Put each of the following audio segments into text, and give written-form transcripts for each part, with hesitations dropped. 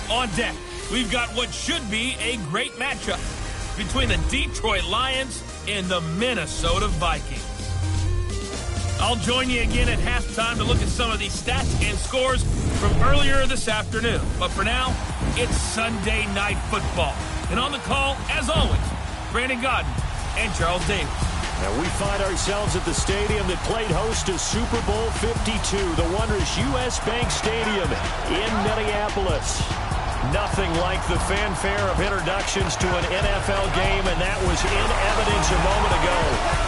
On deck, we've got what should be a great matchup between the Detroit Lions and the Minnesota Vikings. I'll join you again at halftime to look at some of these stats and scores from earlier this afternoon. But for now, it's Sunday Night Football. And on the call, as always, Brandon Gaudin and Charles Davis. And we find ourselves at the stadium that played host to Super Bowl 52, the wondrous U.S. Bank Stadium in Minneapolis. Nothing like the fanfare of introductions to an NFL game, and that was in evidence a moment ago.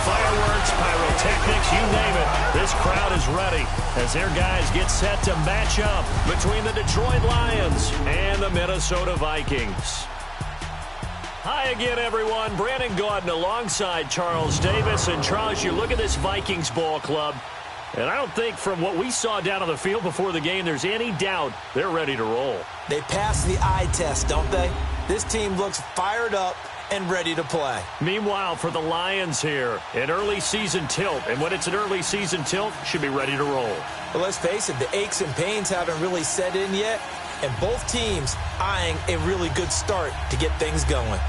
Fireworks, pyrotechnics, you name it. This crowd is ready as their guys get set to match up between the Detroit Lions and the Minnesota Vikings. Hi again, everyone. Brandon Gaudin alongside Charles Davis. And Charles, you look at this Vikings ball club, and I don't think from what we saw down on the field before the game there's any doubt they're ready to roll. They pass the eye test, don't they? This team looks fired up and ready to play. Meanwhile, for the Lions here, an early season tilt. And when it's an early season tilt, should be ready to roll. But let's face it, the aches and pains haven't really set in yet. And both teams eyeing a really good start to get things going.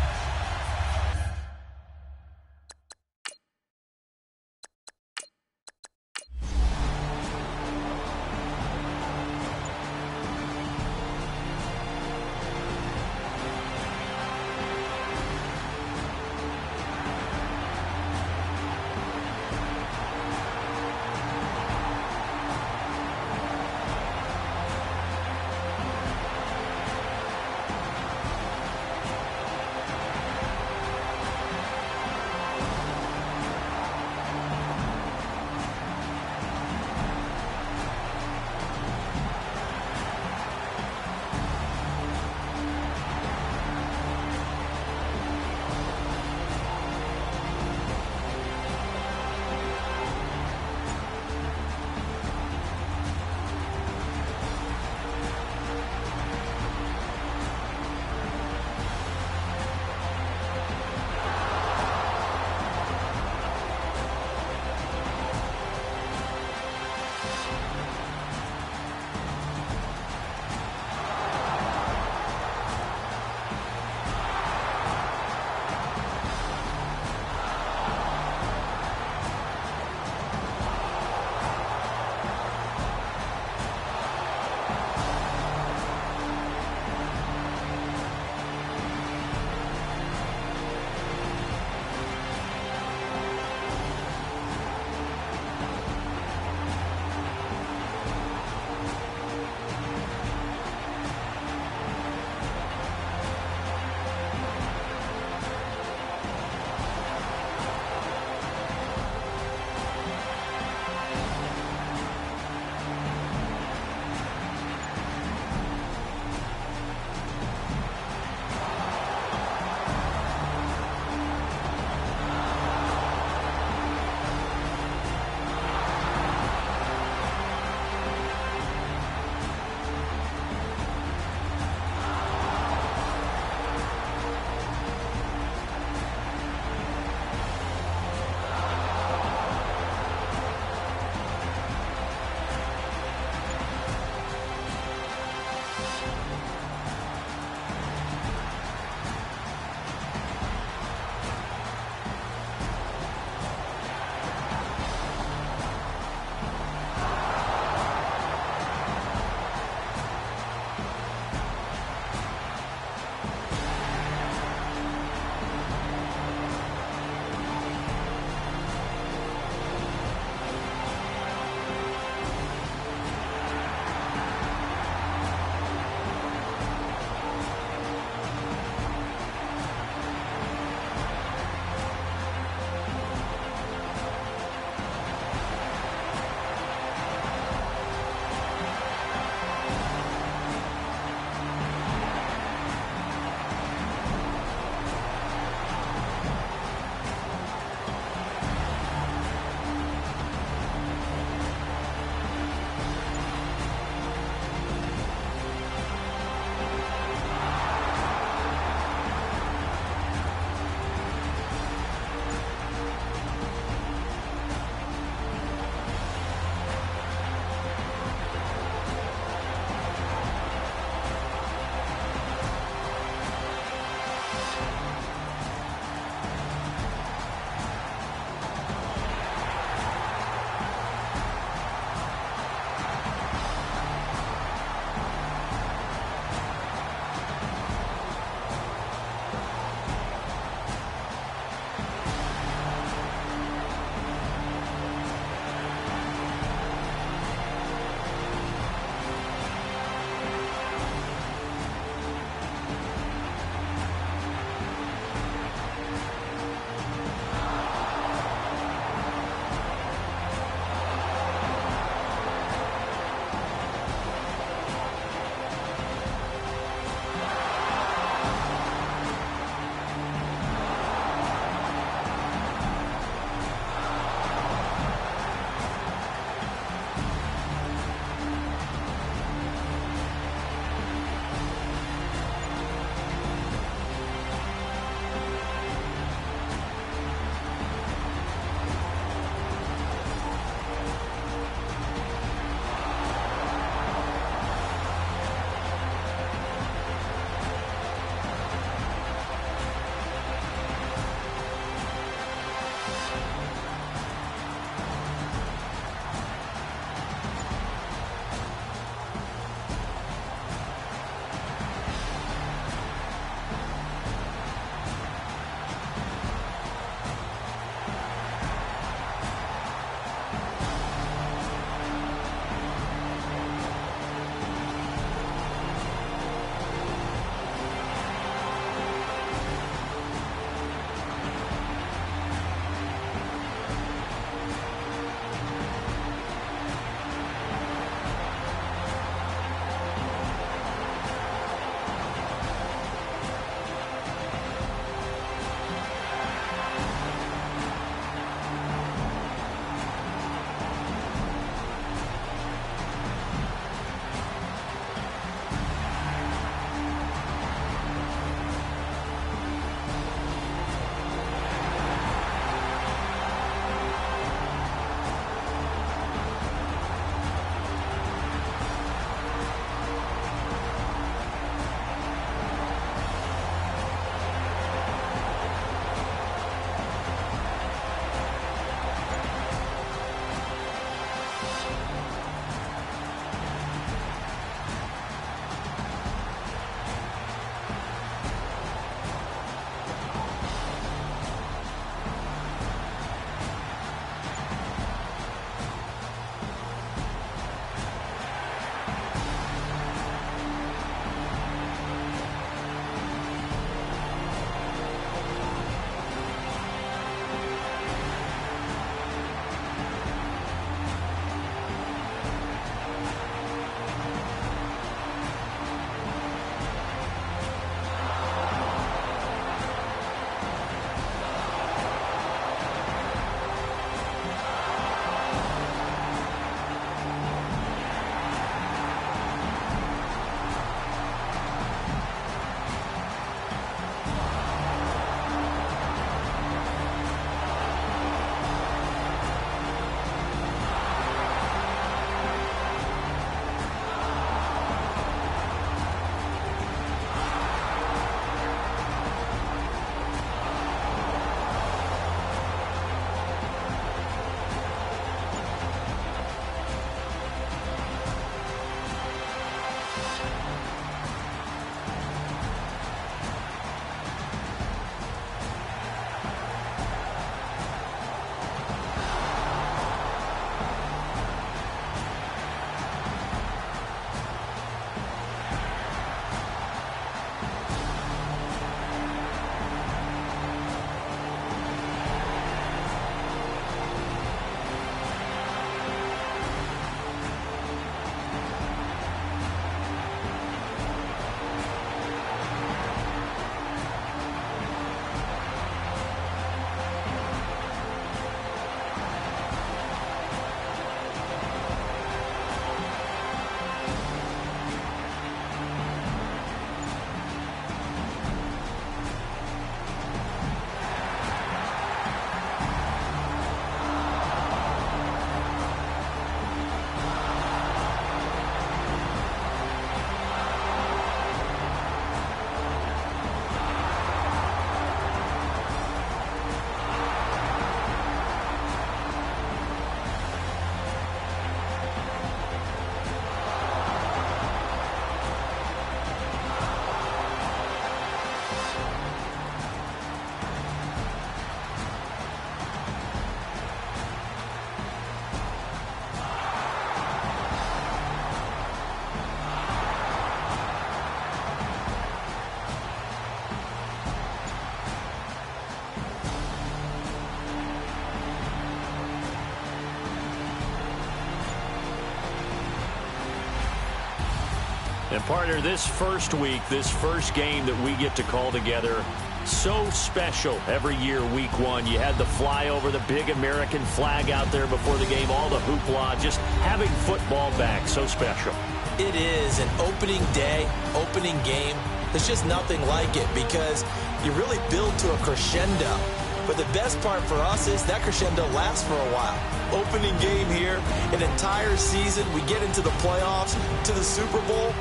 And partner, this first week, this first game that we get to call together, so special every year, week one. You had the flyover, the big American flag out there before the game, all the hoopla, just having football back, so special. It is an opening day, opening game. There's just nothing like it because you really build to a crescendo. But the best part for us is that crescendo lasts for a while. Opening game here, an entire season, we get into the playoffs, to the Super Bowl.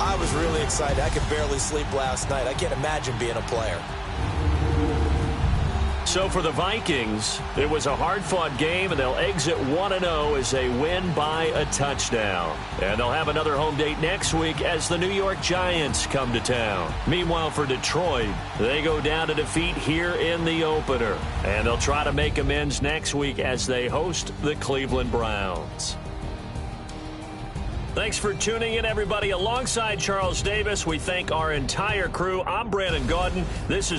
I was really excited. I could barely sleep last night. I can't imagine being a player. So for the Vikings, it was a hard-fought game, and they'll exit 1-0 as they win by a touchdown. And they'll have another home date next week as the New York Giants come to town. Meanwhile, for Detroit, they go down to defeat here in the opener. And they'll try to make amends next week as they host the Cleveland Browns. Thanks for tuning in, everybody. Alongside Charles Davis, we thank our entire crew. I'm Brandon Gaudin. This is